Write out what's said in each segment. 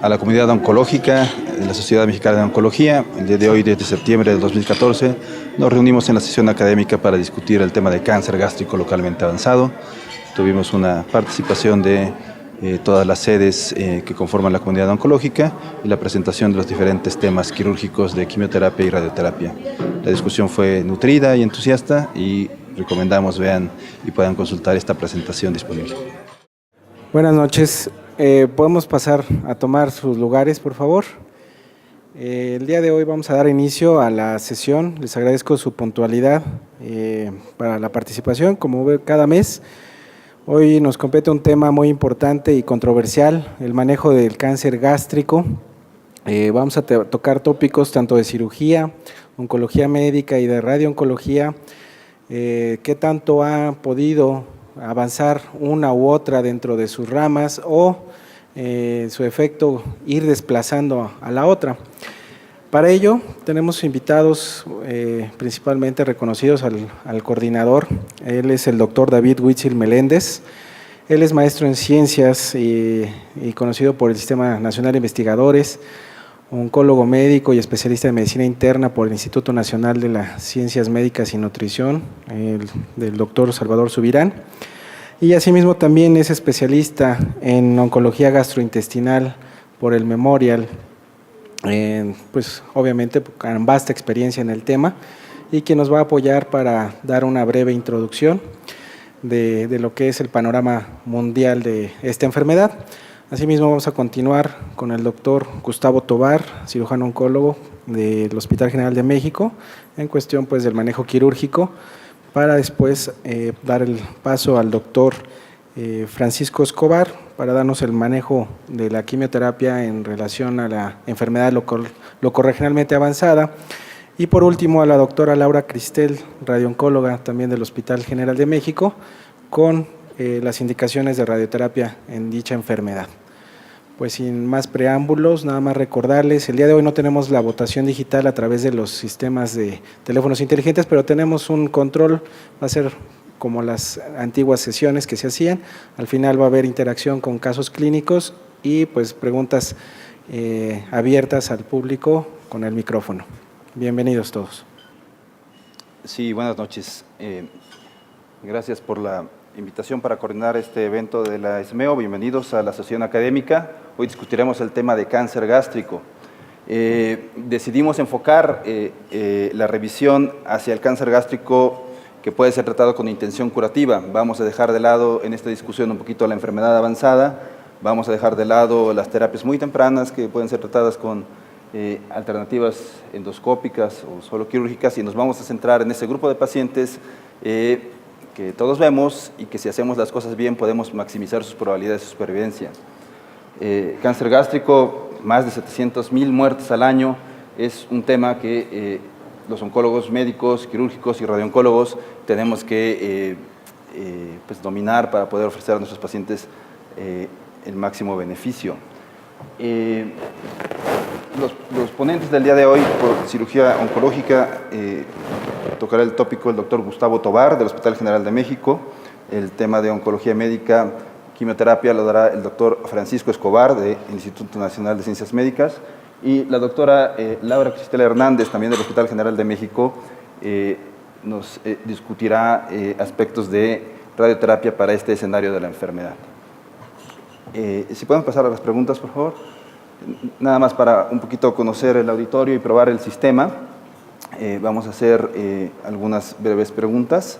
a la comunidad oncológica de la Sociedad Mexicana de Oncología. El día de hoy, desde septiembre de 2014, nos reunimos en la sesión académica para discutir el tema de cáncer gástrico localmente avanzado. Tuvimos una participación de todas las sedes que conforman la comunidad oncológica y la presentación de los diferentes temas quirúrgicos de quimioterapia y radioterapia. La discusión fue nutrida y entusiasta y recomendamos vean y puedan consultar esta presentación disponible. Buenas noches. ¿Podemos pasar a tomar sus lugares, por favor? El día de hoy vamos a dar inicio a la sesión. Les agradezco su puntualidad para la participación, como ve cada mes. Hoy nos compete un tema muy importante y controversial, el manejo del cáncer gástrico. Vamos a tocar tópicos tanto de cirugía, oncología médica y de radiooncología. ¿Qué tanto ha podido avanzar una u otra dentro de sus ramas o su efecto ir desplazando a la otra? Para ello tenemos invitados principalmente reconocidos al coordinador. Él es el doctor David Huitzil Meléndez. Él es maestro en ciencias y conocido por el Sistema Nacional de Investigadores, oncólogo médico y especialista en medicina interna por el Instituto Nacional de las Ciencias Médicas y Nutrición, del doctor Salvador Subirán. Y asimismo también es especialista en oncología gastrointestinal por el Memorial, pues obviamente con vasta experiencia en el tema, y que nos va a apoyar para dar una breve introducción de lo que es el panorama mundial de esta enfermedad. Asimismo vamos a continuar con el doctor Gustavo Tobar, cirujano oncólogo del Hospital General de México, en cuestión pues del manejo quirúrgico, para después dar el paso al doctor Francisco Escobar para darnos el manejo de la quimioterapia en relación a la enfermedad locorregionalmente avanzada, y por último a la doctora Laura Cristel, radiooncóloga también del Hospital General de México, con las indicaciones de radioterapia en dicha enfermedad. Pues sin más preámbulos, nada más recordarles, el día de hoy no tenemos la votación digital a través de los sistemas de teléfonos inteligentes, pero tenemos un control, va a ser como las antiguas sesiones que se hacían. Al final va a haber interacción con casos clínicos y pues preguntas abiertas al público con el micrófono. Bienvenidos todos. Sí, buenas noches. Gracias por la invitación para coordinar este evento de la ESMEO. Bienvenidos a la sesión académica. Hoy discutiremos el tema de cáncer gástrico. Decidimos enfocar la revisión hacia el cáncer gástrico que puede ser tratado con intención curativa. Vamos a dejar de lado en esta discusión un poquito la enfermedad avanzada, vamos a dejar de lado las terapias muy tempranas que pueden ser tratadas con alternativas endoscópicas o solo quirúrgicas, y nos vamos a centrar en ese grupo de pacientes que todos vemos y que si hacemos las cosas bien podemos maximizar sus probabilidades de supervivencia. Cáncer gástrico, más de 700,000 muertes al año, es un tema que los oncólogos médicos, quirúrgicos y radiooncólogos tenemos que pues dominar para poder ofrecer a nuestros pacientes el máximo beneficio. Los ponentes del día de hoy por cirugía oncológica, tocará el tópico el doctor Gustavo Tobar del Hospital General de México. El tema de oncología médica, quimioterapia, lo dará el doctor Francisco Escobar del Instituto Nacional de Ciencias Médicas, y la doctora Laura Cristel Hernández, también del Hospital General de México, nos discutirá aspectos de radioterapia para este escenario de la enfermedad. Si podemos pasar a las preguntas, por favor. Nada más para un poquito conocer el auditorio y probar el sistema, vamos a hacer algunas breves preguntas.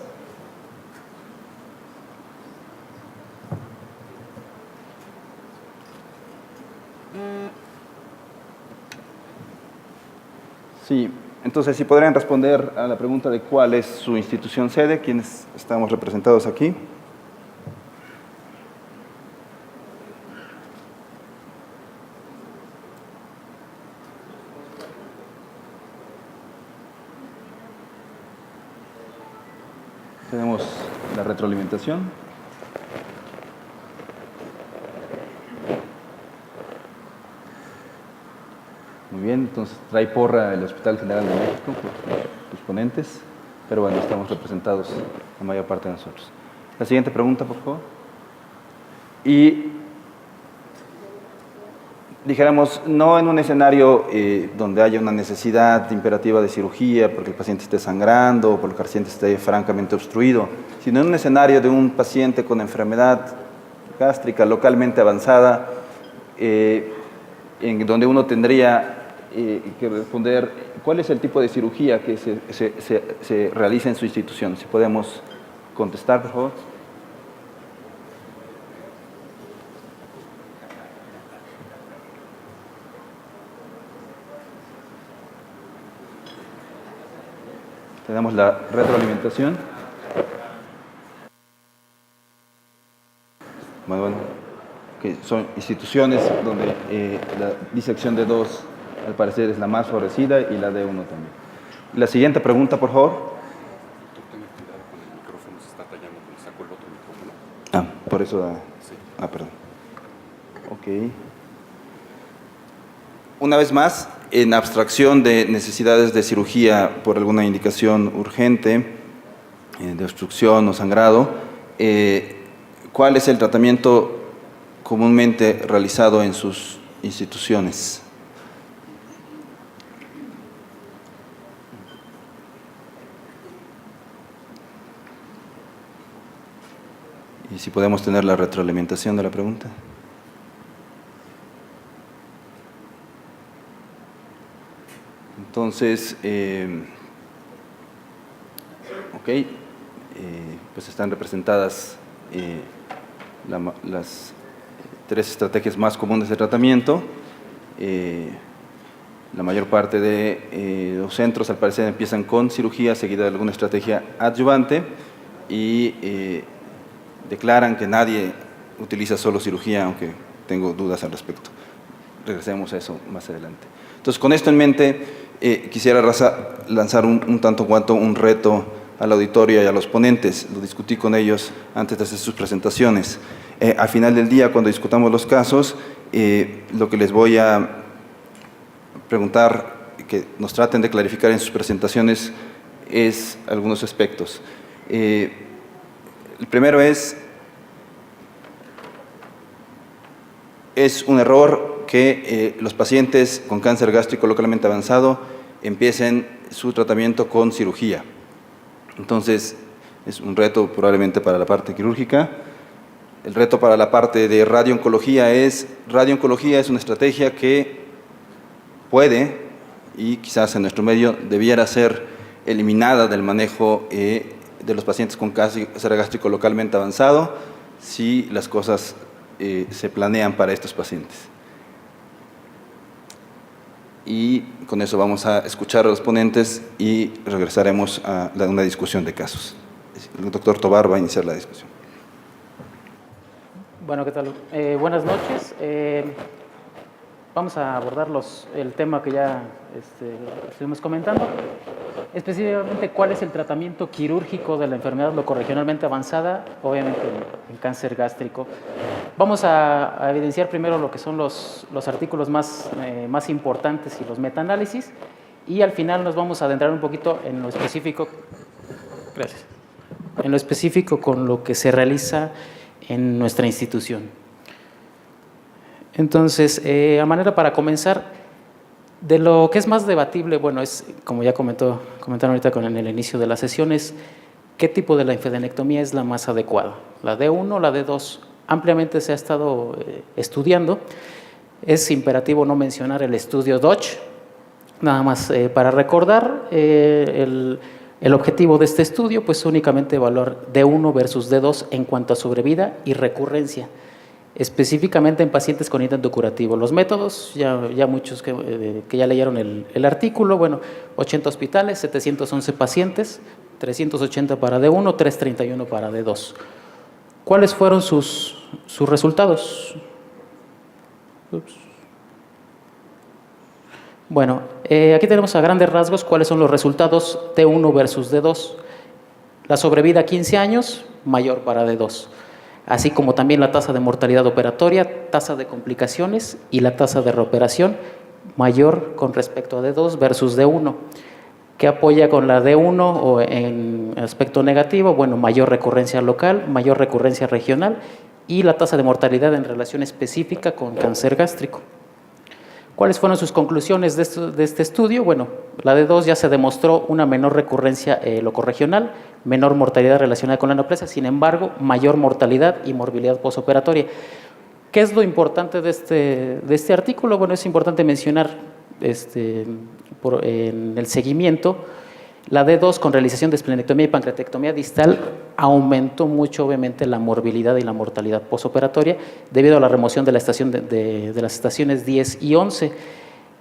Sí, entonces si podrían responder a la pregunta de cuál es su institución sede, quiénes estamos representados aquí. Tenemos la retroalimentación. Muy bien, entonces trae porra el Hospital General de México por sus ponentes, pero bueno, estamos representados la mayor parte de nosotros. La siguiente pregunta, por favor. Y dijéramos, no en un escenario donde haya una necesidad imperativa de cirugía porque el paciente esté sangrando o porque el paciente esté francamente obstruido, sino en un escenario de un paciente con enfermedad gástrica localmente avanzada, en donde uno tendría que responder cuál es el tipo de cirugía que se realiza en su institución. Si podemos contestar, por favor. Tenemos la retroalimentación. Bueno, que son instituciones donde la disección de 2 al parecer es la más favorecida y la de 1 también. La siguiente pregunta, por favor. Tenga cuidado con el micrófono, se está tallando cuando saco el otro micrófono. Por eso. Sí. Perdón. Ok. Una vez más, en abstracción de necesidades de cirugía por alguna indicación urgente, de obstrucción o sangrado, ¿cuál es el tratamiento comúnmente realizado en sus instituciones? Y si podemos tener la retroalimentación de la pregunta. Entonces, pues están representadas las 3 estrategias más comunes de tratamiento. La mayor parte de los centros, al parecer, empiezan con cirugía seguida de alguna estrategia adyuvante y declaran que nadie utiliza solo cirugía, aunque tengo dudas al respecto. Regresemos a eso más adelante. Entonces, con esto en mente, quisiera lanzar un tanto cuanto un reto al auditorio y a los ponentes. Lo discutí con ellos antes de hacer sus presentaciones. Al final del día, cuando discutamos los casos, lo que les voy a preguntar, que nos traten de clarificar en sus presentaciones, es algunos aspectos. El primero es un error que los pacientes con cáncer gástrico localmente avanzado empiecen su tratamiento con cirugía. Entonces, es un reto probablemente para la parte quirúrgica. El reto para la parte de radiooncología es una estrategia que puede, y quizás en nuestro medio debiera ser eliminada del manejo de los pacientes con cáncer gástrico localmente avanzado, si las cosas se planean para estos pacientes. Y con eso vamos a escuchar a los ponentes y regresaremos a una discusión de casos. El doctor Tovar va a iniciar la discusión. Bueno, ¿qué tal? Buenas noches. Vamos a abordar el tema que ya estuvimos comentando. Específicamente, ¿cuál es el tratamiento quirúrgico de la enfermedad locorregionalmente avanzada? Obviamente en cáncer gástrico. Vamos a evidenciar primero lo que son los artículos más importantes y los metaanálisis, y al final nos vamos a adentrar un poquito en lo específico. Gracias. En lo específico con lo que se realiza en nuestra institución. Entonces, a manera para comenzar, de lo que es más debatible, bueno, es, como ya comentaron ahorita en el inicio de la sesión, es qué tipo de linfadenectomía es la más adecuada, la D1 o la D2. Ampliamente se ha estado estudiando. Es imperativo no mencionar el estudio Dodge, nada más para recordar el objetivo de este estudio, pues únicamente evaluar D1 versus D2 en cuanto a sobrevida y recurrencia, específicamente en pacientes con intento curativo. Los métodos, ya muchos que ya leyeron el artículo, bueno, 80 hospitales, 711 pacientes, 380 para D1, 331 para D2. ¿Cuáles fueron sus resultados? Bueno, aquí tenemos a grandes rasgos cuáles son los resultados D1 versus D2. La sobrevida a 15 años, mayor para D2. Así como también la tasa de mortalidad operatoria, tasa de complicaciones y la tasa de reoperación, mayor con respecto a D2 versus D1. ¿Qué apoya con la D1 o en aspecto negativo? Bueno, mayor recurrencia local, mayor recurrencia regional y la tasa de mortalidad en relación específica con cáncer gástrico. ¿Cuáles fueron sus conclusiones de este estudio? Bueno, la D2 ya se demostró una menor recurrencia locorregional, menor mortalidad relacionada con la neoplasia, sin embargo, mayor mortalidad y morbilidad posoperatoria. ¿Qué es lo importante de este artículo? Bueno, es importante mencionar en el seguimiento, la D2 con realización de esplenectomía y pancreatectomía distal aumentó mucho, obviamente, la morbilidad y la mortalidad posoperatoria debido a la remoción de, de las estaciones 10 y 11.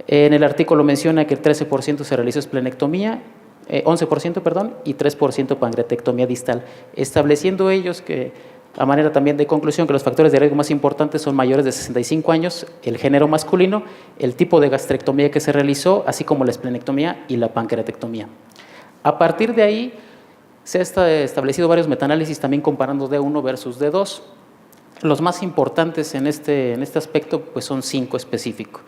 En el artículo menciona que el 13% se realizó esplenectomía, 11%, perdón, y 3% pancreatectomía distal, estableciendo ellos que, a manera también de conclusión, que los factores de riesgo más importantes son mayores de 65 años, el género masculino, el tipo de gastrectomía que se realizó, así como la esplenectomía y la pancreatectomía. A partir de ahí, se han establecido varios metaanálisis también comparando D1 versus D2. Los más importantes en este aspecto pues son 5 específicos.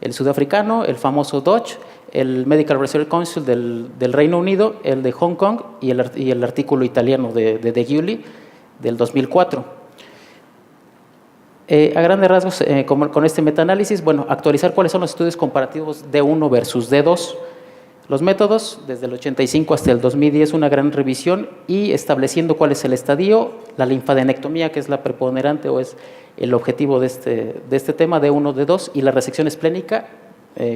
El sudafricano, el famoso Dodge, el Medical Research Council del Reino Unido, el de Hong Kong y el artículo italiano de De Giulio del 2004. A grandes rasgos, con este metaanálisis, bueno, actualizar cuáles son los estudios comparativos D1 versus D2. Los métodos, desde el 85 hasta el 2010, una gran revisión y estableciendo cuál es el estadio, la linfadenectomía, que es la preponderante o es el objetivo de este tema, D1, D2, y la resección esplénica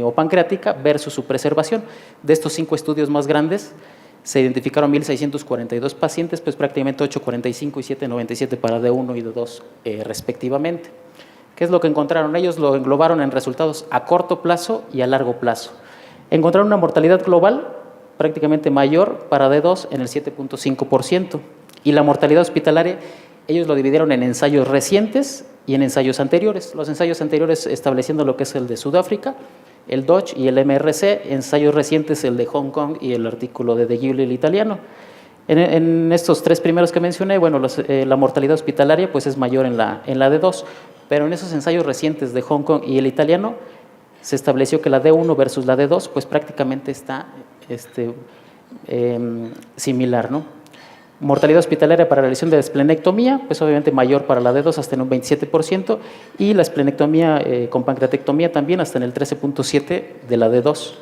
o pancreática versus su preservación. De estos 5 estudios más grandes, se identificaron 1.642 pacientes, pues prácticamente 845 y 797 para D1 y D2 respectivamente. ¿Qué es lo que encontraron? Ellos lo englobaron en resultados a corto plazo y a largo plazo. Encontraron una mortalidad global prácticamente mayor para D2 en el 7.5% y la mortalidad hospitalaria ellos lo dividieron en ensayos recientes y en ensayos anteriores. Los ensayos anteriores estableciendo lo que es el de Sudáfrica, el Dodge y el MRC, ensayos recientes el de Hong Kong y el artículo de Giulio, el italiano. En estos 3 primeros que mencioné, bueno, la mortalidad hospitalaria pues es mayor en la D2, pero en esos ensayos recientes de Hong Kong y el italiano se estableció que la D1 versus la D2 pues prácticamente está similar, ¿no? Mortalidad hospitalaria para la realización de la esplenectomía, pues obviamente mayor para la D2 hasta en un 27% y la esplenectomía con pancreatectomía también hasta en el 13.7% de la D2.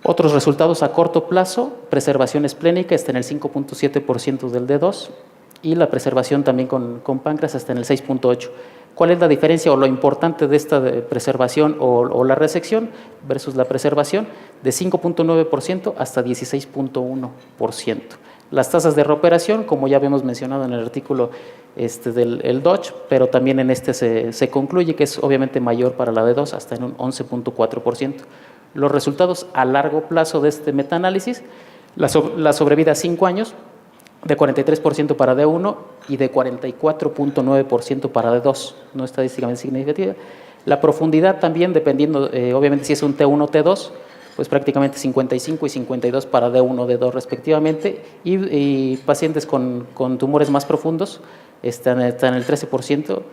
Otros resultados a corto plazo, preservación esplénica está en el 5.7% del D2 y la preservación también con páncreas hasta en el 6.8%. ¿Cuál es la diferencia o lo importante de esta preservación o la resección versus la preservación? De 5.9% hasta 16.1%. Las tasas de reoperación, como ya habíamos mencionado en el artículo del Dodge, pero también en se concluye que es obviamente mayor para la D2 hasta en un 11.4%. Los resultados a largo plazo de este metaanálisis, la sobrevida a 5 años, de 43% para D1 y de 44.9% para D2, no estadísticamente significativa. La profundidad también, dependiendo, obviamente si es un T1 o T2, pues prácticamente 55 y 52 para D1, D2 respectivamente, y pacientes con tumores más profundos están en el 13%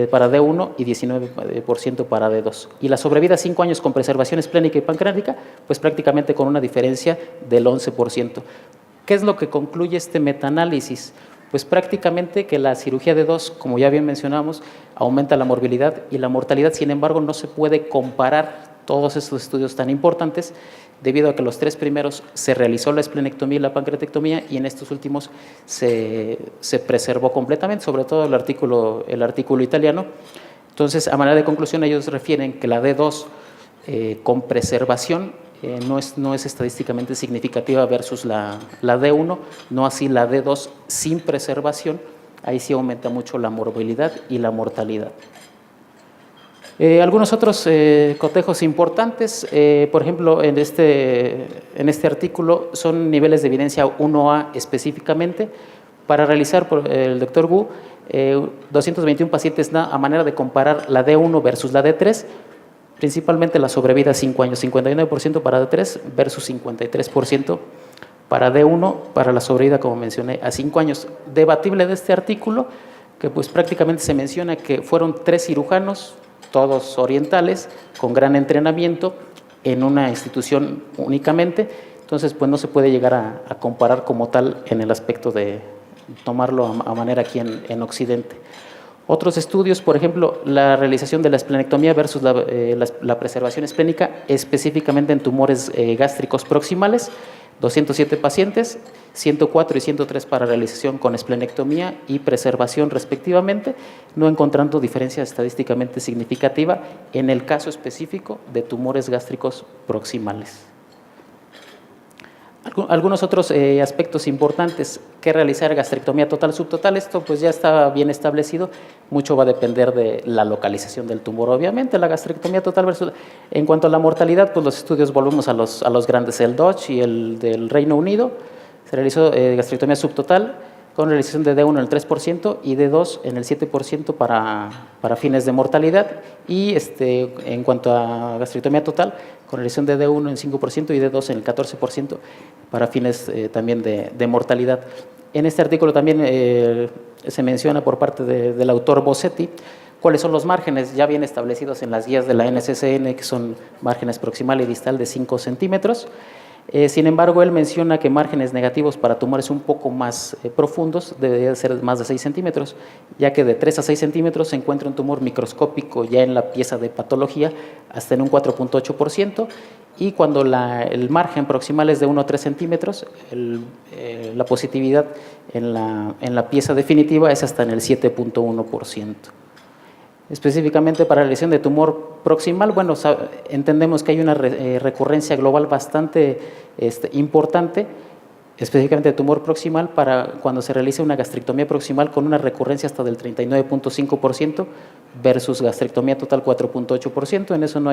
para D1 y 19% para D2. Y la sobrevida a 5 años con preservación esplénica y pancreática, pues prácticamente con una diferencia del 11%. ¿Qué es lo que concluye este metaanálisis? Pues prácticamente que la cirugía D2, como ya bien mencionamos, aumenta la morbilidad y la mortalidad, sin embargo, no se puede comparar todos estos estudios tan importantes debido a que los 3 primeros se realizó la esplenectomía y la pancreatectomía y en estos últimos se preservó completamente, sobre todo el artículo italiano. Entonces, a manera de conclusión, ellos refieren que la D2 con preservación no es estadísticamente significativa versus la D1, no así la D2 sin preservación, ahí sí aumenta mucho la morbilidad y la mortalidad. Algunos otros cotejos importantes, por ejemplo, en este artículo son niveles de evidencia 1A específicamente. Para realizar por el doctor Gu, 221 pacientes a manera de comparar la D1 versus la D3, principalmente la sobrevida a 5 años, 59% para D3 versus 53% para D1, para la sobrevida, como mencioné, a 5 años. Debatible de este artículo, que pues prácticamente se menciona que fueron 3 cirujanos, todos orientales, con gran entrenamiento, en una institución únicamente, entonces pues no se puede llegar a comparar como tal en el aspecto de tomarlo a manera aquí en Occidente. Otros estudios, por ejemplo, la realización de la esplenectomía versus la preservación esplénica, específicamente en tumores gástricos proximales, 207 pacientes, 104 y 103 para realización con esplenectomía y preservación respectivamente, no encontrando diferencia estadísticamente significativa en el caso específico de tumores gástricos proximales. Algunos otros aspectos importantes que realizar: gastrectomía total, subtotal. Esto pues ya está bien establecido, mucho va a depender de la localización del tumor, obviamente. La gastrectomía total versus… En cuanto a la mortalidad, pues los estudios volvemos a los grandes, el Dutch y el del Reino Unido. Se realizó gastrectomía subtotal con realización de D1 en el 3% y D2 en el 7% para fines de mortalidad, y en cuanto a gastrectomía total, con realización de D1 en 5% y D2 en el 14% para fines también de mortalidad. En este artículo también se menciona por parte del autor Bossetti cuáles son los márgenes ya bien establecidos en las guías de la NCCN, que son márgenes proximal y distal de 5 centímetros. Sin embargo, él menciona que márgenes negativos para tumores un poco más profundos deberían ser más de 6 centímetros, ya que de 3 a 6 centímetros se encuentra un tumor microscópico ya en la pieza de patología hasta en un 4.8%, y cuando el margen proximal es de 1 a 3 centímetros, la positividad en la pieza definitiva es hasta en el 7.1%. Específicamente para la lesión de tumor proximal, bueno, entendemos que hay una recurrencia global bastante importante, específicamente de tumor proximal, para cuando se realiza una gastrectomía proximal con una recurrencia hasta del 39.5% versus gastrectomía total 4.8%. En eso no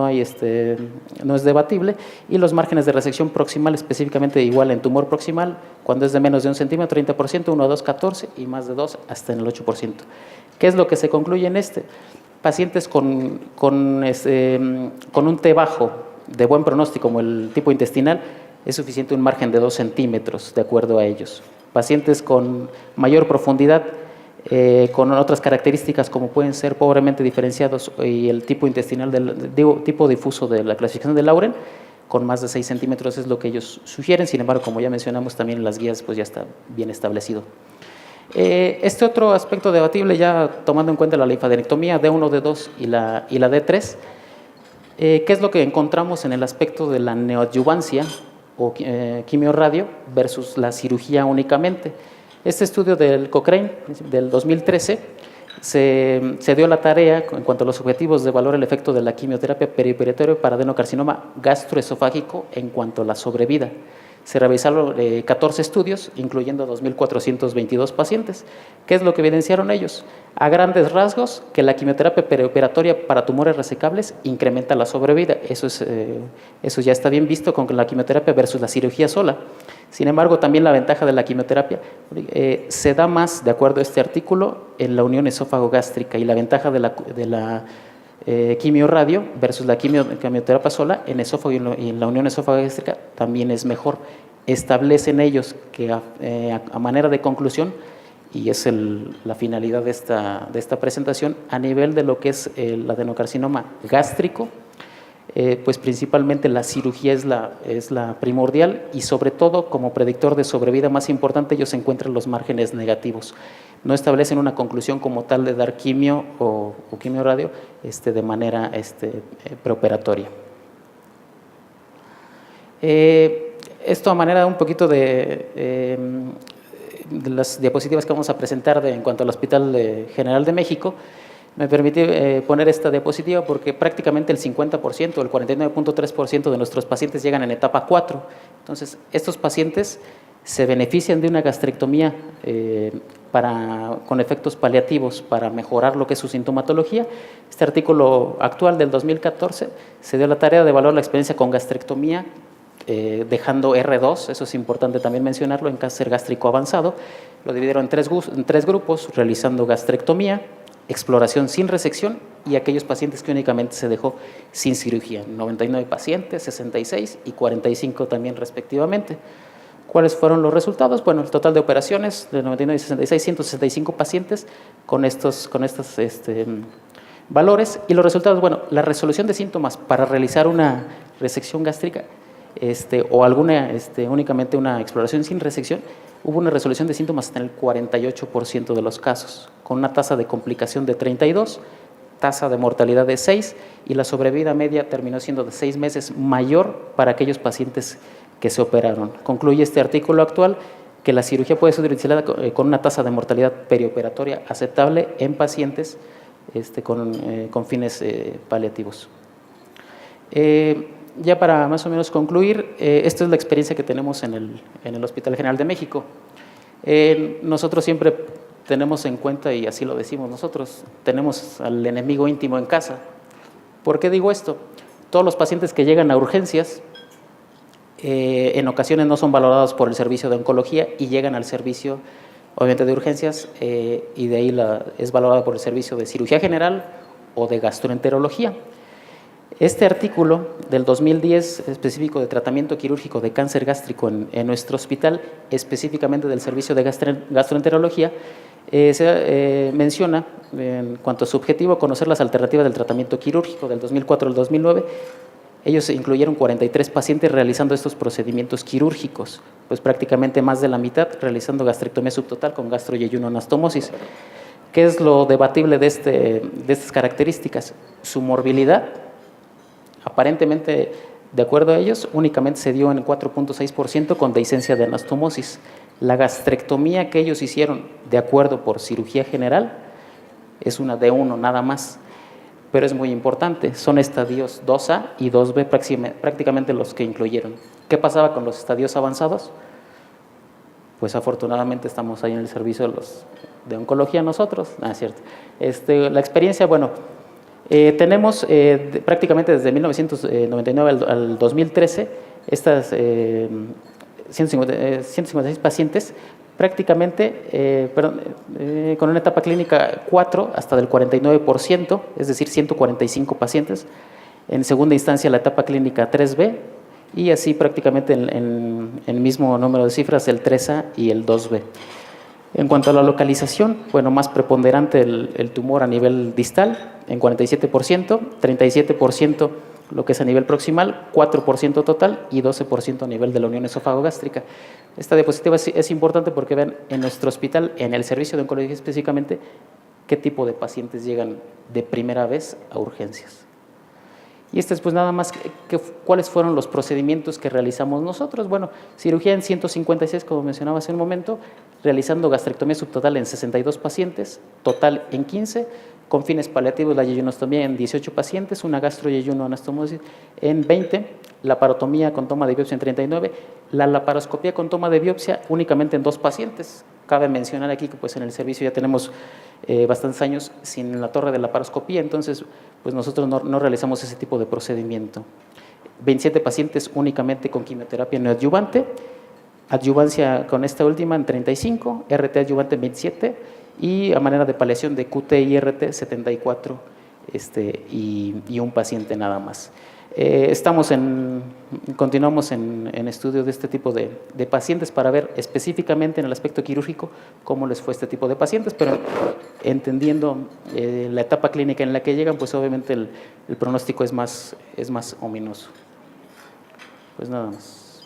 es debatible. Y los márgenes de resección proximal, específicamente igual en tumor proximal, cuando es de menos de 1 centímetro, 30%, 1 a 2, 14%, y más de 2 hasta en el 8%. ¿Qué es lo que se concluye en pacientes con un T bajo de buen pronóstico, como el tipo intestinal, es suficiente un margen de 2 centímetros, de acuerdo a ellos. Pacientes con mayor profundidad, con otras características como pueden ser pobremente diferenciados y el tipo intestinal, tipo difuso de la clasificación de Lauren, con más de 6 centímetros es lo que ellos sugieren. Sin embargo, como ya mencionamos, también en las guías pues ya está bien establecido. Este otro aspecto debatible, ya tomando en cuenta la linfadenectomía D1, D2 y la D3, ¿qué es lo que encontramos en el aspecto de la neoadjuvancia o quimio-radio versus la cirugía únicamente? Este estudio del Cochrane del 2013 se dio la tarea, en cuanto a los objetivos, de evaluar el efecto de la quimioterapia perioperitorio para adenocarcinoma gastroesofágico en cuanto a la sobrevida. Se realizaron 14 estudios, incluyendo 2.422 pacientes. ¿Qué es lo que evidenciaron ellos? A grandes rasgos, que la quimioterapia perioperatoria para tumores resecables incrementa la sobrevida. Eso ya está bien visto con la quimioterapia versus la cirugía sola. Sin embargo, también la ventaja de la quimioterapia se da más, de acuerdo a este artículo, en la unión esófago-gástrica, y la ventaja de la quimio-radio versus la quimioterapia sola en esófago y en la unión esófago-gástrica también es mejor. Establecen ellos que a manera de conclusión, y es la finalidad de esta presentación, a nivel de lo que es el adenocarcinoma gástrico, pues principalmente la cirugía es la primordial, y sobre todo como predictor de sobrevida más importante ellos encuentran los márgenes negativos. No establecen una conclusión como tal de dar quimio o quimio-radio de manera preoperatoria. Esto a manera un poquito de las diapositivas que vamos a presentar en cuanto al Hospital General de México. Me permite poner esta diapositiva porque prácticamente el 50%, el 49.3% de nuestros pacientes llegan en etapa 4. Entonces, estos pacientes se benefician de una gastrectomía con efectos paliativos para mejorar lo que es su sintomatología. Este artículo actual del 2014 se dio la tarea de evaluar la experiencia con gastrectomía, dejando R2, eso es importante también mencionarlo, en cáncer gástrico avanzado. Lo dividieron en tres grupos, realizando gastrectomía, exploración sin resección y aquellos pacientes que únicamente se dejó sin cirugía. 99 pacientes, 66 y 45 también respectivamente. ¿Cuáles fueron los resultados? Bueno, el total de operaciones de 99 y 66, 165 pacientes con estos valores. Y los resultados, bueno, la resolución de síntomas para realizar una resección gástrica o únicamente una exploración sin resección hubo una resolución de síntomas en el 48% de los casos, con una tasa de complicación de 32, tasa de mortalidad de 6 y la sobrevida media terminó siendo de 6 meses mayor para aquellos pacientes que se operaron. Concluye este artículo actual que la cirugía puede ser utilizada con una tasa de mortalidad perioperatoria aceptable en pacientes con fines paliativos. Ya para más o menos concluir, esta es la experiencia que tenemos en el Hospital General de México. Nosotros siempre tenemos en cuenta, y así lo decimos nosotros, tenemos al enemigo íntimo en casa. ¿Por qué digo esto? Todos los pacientes que llegan a urgencias, en ocasiones no son valorados por el servicio de oncología y llegan al servicio, obviamente, de urgencias, y de ahí es valorado por el servicio de cirugía general o de gastroenterología. Este artículo del 2010, específico de tratamiento quirúrgico de cáncer gástrico en nuestro hospital, específicamente del servicio de gastroenterología, se menciona, en cuanto a su objetivo, conocer las alternativas del tratamiento quirúrgico del 2004 al 2009. Ellos incluyeron 43 pacientes realizando estos procedimientos quirúrgicos, pues prácticamente más de la mitad realizando gastrectomía subtotal con gastro-yeyuno-anastomosis. ¿Qué es lo debatible de estas características? Su morbilidad, aparentemente, de acuerdo a ellos, únicamente se dio en 4.6% con dehiscencia de anastomosis. La gastrectomía que ellos hicieron, de acuerdo por cirugía general, es una de 1 nada más. Pero es muy importante, son estadios 2A y 2B prácticamente los que incluyeron. ¿Qué pasaba con los estadios avanzados? Pues afortunadamente estamos ahí en el servicio de oncología nosotros. Es cierto. La experiencia, bueno, tenemos prácticamente desde 1999 al 2013 estas 156 pacientes, prácticamente con una etapa clínica 4 hasta del 49%, es decir, 145 pacientes. En segunda instancia la etapa clínica 3B y así prácticamente en el mismo número de cifras el 3A y el 2B. En cuanto a la localización, bueno, más preponderante el tumor a nivel distal en 47%, 37% lo que es a nivel proximal, 4% total y 12% a nivel de la unión esófago-gástrica. Esta diapositiva es importante porque ven en nuestro hospital, en el servicio de oncología específicamente, qué tipo de pacientes llegan de primera vez a urgencias. Y pues nada más, ¿cuáles fueron los procedimientos que realizamos nosotros? Bueno, cirugía en 156, como mencionaba hace un momento, realizando gastrectomía subtotal en 62 pacientes, total en 15, con fines paliativos la yeyonostomía en 18 pacientes, una gastro-yeyuno-anastomosis en 20, laparotomía con toma de biopsia en 39, la laparoscopía con toma de biopsia únicamente en 2 pacientes. Cabe mencionar aquí que pues en el servicio ya tenemos bastantes años sin la torre de laparoscopía, entonces pues nosotros no realizamos ese tipo de procedimiento. 27 pacientes únicamente con quimioterapia neoadyuvante, adyuvancia con esta última en 35, RT adyuvante en 27 y a manera de paliación de QT y RT 74 y un paciente nada más. Continuamos en estudio de este tipo de pacientes para ver específicamente en el aspecto quirúrgico cómo les fue este tipo de pacientes, pero entendiendo la etapa clínica en la que llegan, pues obviamente el pronóstico es más ominoso. Pues nada más.